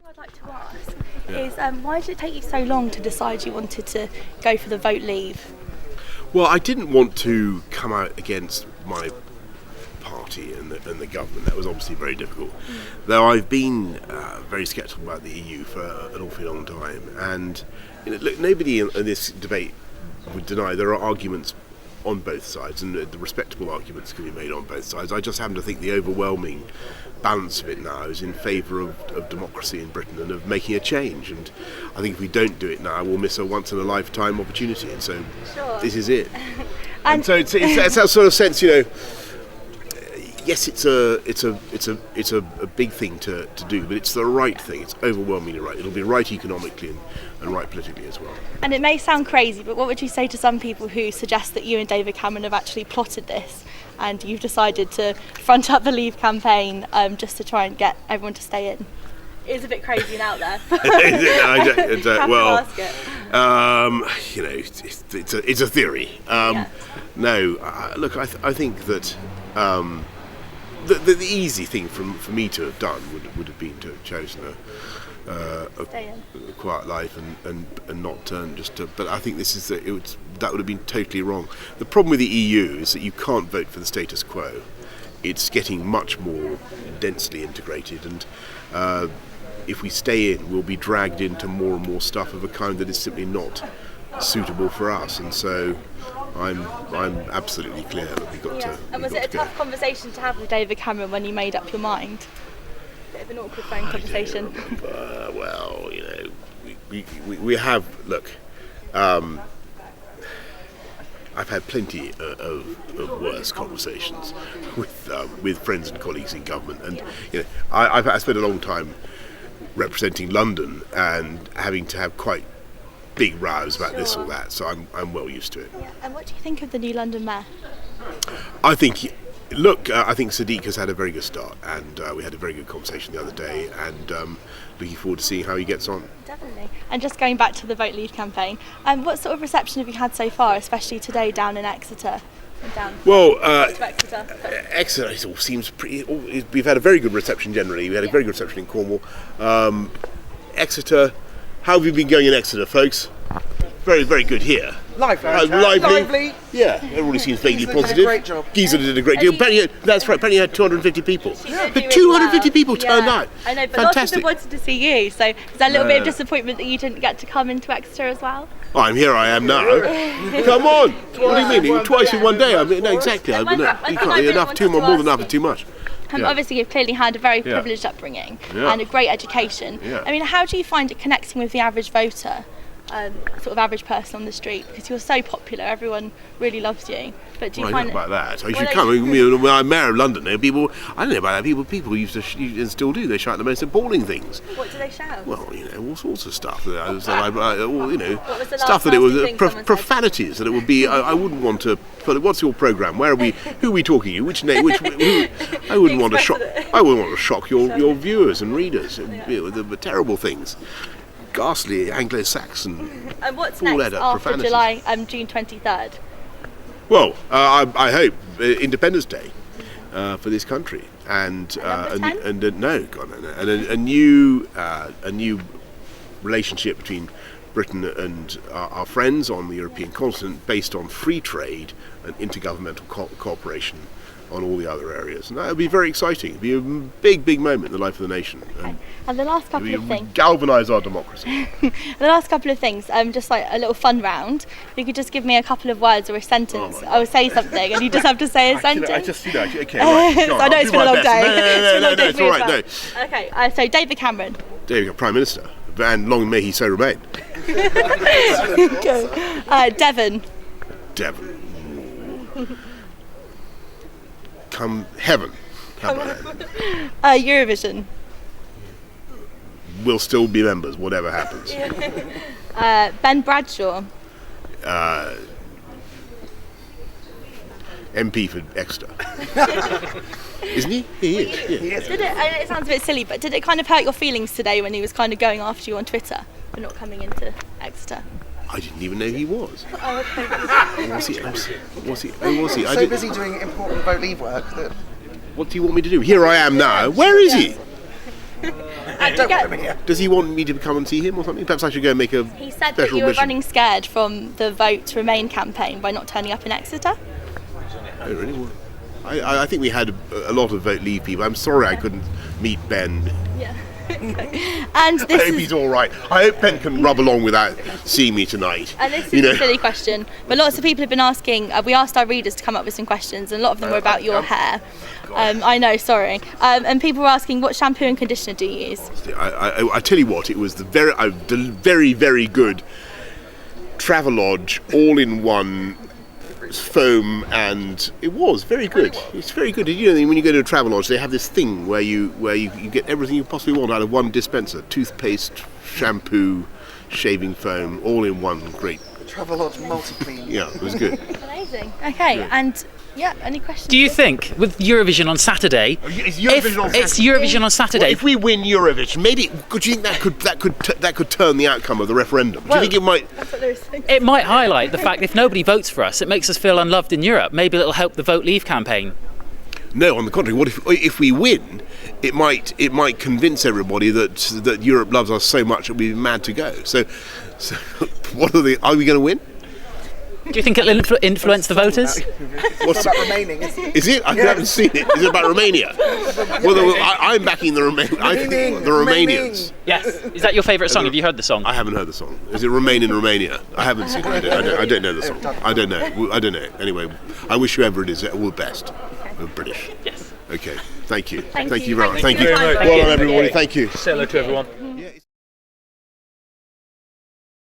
I'd like to ask is why did it take you so long to decide you wanted to go for the vote leave? Well, I didn't want to come out against my party and the government. That was obviously very difficult. Though I've been very sceptical about the EU for an awfully long time, and look, nobody in this debate would deny there are arguments on both sides, and the respectable arguments can be made on both sides. I just happen to think the overwhelming balance of it now is in favour of democracy in Britain and of making a change, and I think if we don't do it now we'll miss a once in a lifetime opportunity, and so this is it. and so it's that sort of sense, yes, it's a big thing to do, but it's the right thing. It's overwhelmingly right. It'll be right economically and right politically as well. And it may sound crazy, but what would you say to some people who suggest that you and David Cameron have actually plotted this and you've decided to front up the Leave campaign just to try and get everyone to stay in? It is a bit crazy and out there. It's a theory. No, look, I think that the easy thing for me to have done would have been to have chosen a quiet life and not turn just to. But I think that would have been totally wrong. The problem with the EU is that you can't vote for the status quo. It's getting much more densely integrated, and if we stay in, we'll be dragged into more and more stuff of a kind that is simply not suitable for us. And so I'm absolutely clear that we've got to. And was it a tough conversation to have with David Cameron when you made up your mind? Bit of an awkward phone conversation. Well, we have. Look, I've had plenty of worse conversations with friends and colleagues in government, and I spent a long time representing London and having to have quite big rows about this or that, so I'm well used to it. Yeah. And what do you think of the new London mayor? I think Sadiq has had a very good start, and we had a very good conversation the other day, and looking forward to seeing how he gets on. Definitely. And just going back to the Vote Leave campaign, what sort of reception have you had so far, especially today down in Exeter? Exeter, it all seems pretty. We've had a very good reception generally. We had a very good reception in Cornwall. Exeter, how have you been going in Exeter, folks? Very, very good here. Lively. Yeah, everybody seems vaguely positive. Did a great job. Giza did a great deal. That's right. Apparently, you had 250 people. But 250 people turned out. I know, but fantastic. lots of them wanted to see you. So is that a little bit of disappointment that you didn't get to come into Exeter as well? Here I am now. Come on. What do you mean? Twice in one day? No, exactly. You can't. More than enough is too much. Obviously, you've clearly had a very privileged upbringing and a great education. Yeah. I mean, how do you find it connecting with the average voter? Sort of average person on the street, because you're so popular, everyone really loves you. But do you find about that? So you should come. When I'm mayor of London, there are people. I don't know about that. People used to and still do. They shout the most appalling things. What do they shout? Well, all sorts of stuff. Stuff that it was profanities. That it would be. I wouldn't want to. But what's your programme? Where are we? Who are we talking to? Which name? I wouldn't want to shock. I wouldn't want to shock your viewers and readers. The terrible things. Ghastly Anglo-Saxon. And what's next after June 23rd? Well, I hope Independence Day for this country, and a new relationship between Britain and our friends on the European continent, based on free trade and intergovernmental cooperation on all the other areas, and that would be very exciting. It'd be a big moment in the life of the nation. And the last couple of things, galvanise our democracy. The last couple of things, just like a little fun round. If you could just give me a couple of words or a sentence, I will say something, and you just have to say a sentence. Okay, right. So I know it's been a long day. No, it's all right. No. Okay, so David Cameron. Prime Minister, and long may he so remain. Devon. Come heaven. How about that? Eurovision. We'll still be members, whatever happens. Ben Bradshaw. MP for Exeter. Isn't he? He is. Yeah. It sounds a bit silly, but did it kind of hurt your feelings today when he was kind of going after you on Twitter for not coming into Exeter? I didn't even know he was. Oh, okay. Was he? So busy doing important vote leave work that. What do you want me to do? Here I am now. Where is he? Does he want me to come and see him or something? Perhaps I should go and make a He said that special you were mission. running scared from the Vote to Remain campaign by not turning up in Exeter. Oh, really? Well, I think we had a lot of Vote Leave people. I'm sorry I couldn't meet Ben. Yeah. And I this hope he's all right. I hope Ben can rub along without seeing me tonight. And this is a silly question, but lots of people have been asking. We asked our readers to come up with some questions, and a lot of them were about your hair. I know, sorry. And people were asking, what shampoo and conditioner do you use? I tell you what, it was the very, very good Travelodge all-in-one foam, and it was very good. It's very good. You know, when you go to a Travelodge, they have this thing where you get everything you possibly want out of one dispenser: toothpaste, shampoo, shaving foam, all in one. Great. Travelodge multi-clean. Yeah, it was good. Amazing. Okay, and any questions? Do you think with Eurovision on Saturday? It's Eurovision on Saturday. It's Eurovision on Saturday. Well, if we win Eurovision, maybe do you think that could turn the outcome of the referendum? Do you think it might? That's what they were saying. It might highlight the fact that if nobody votes for us, it makes us feel unloved in Europe. Maybe it'll help the Vote Leave campaign. No, on the contrary. What if we win? It might convince everybody that Europe loves us so much that we'd be mad to go. So what are we going to win? Do you think it'll influence the voters? What's about remaining? Is it? I haven't seen it. Is it about Romania? Well, I'm backing the Romanians. Yes. Is that your favourite song? Have you heard the song? I haven't heard the song. Is it Remain in Romania? I haven't seen it. I don't know the song. I don't know. Anyway, I wish whoever it is all the best. We're British. Yes. Okay. Thank you. Thank you. Thank you very much. Thank you very much. Well done, everybody. Thank you. Say hello to everyone.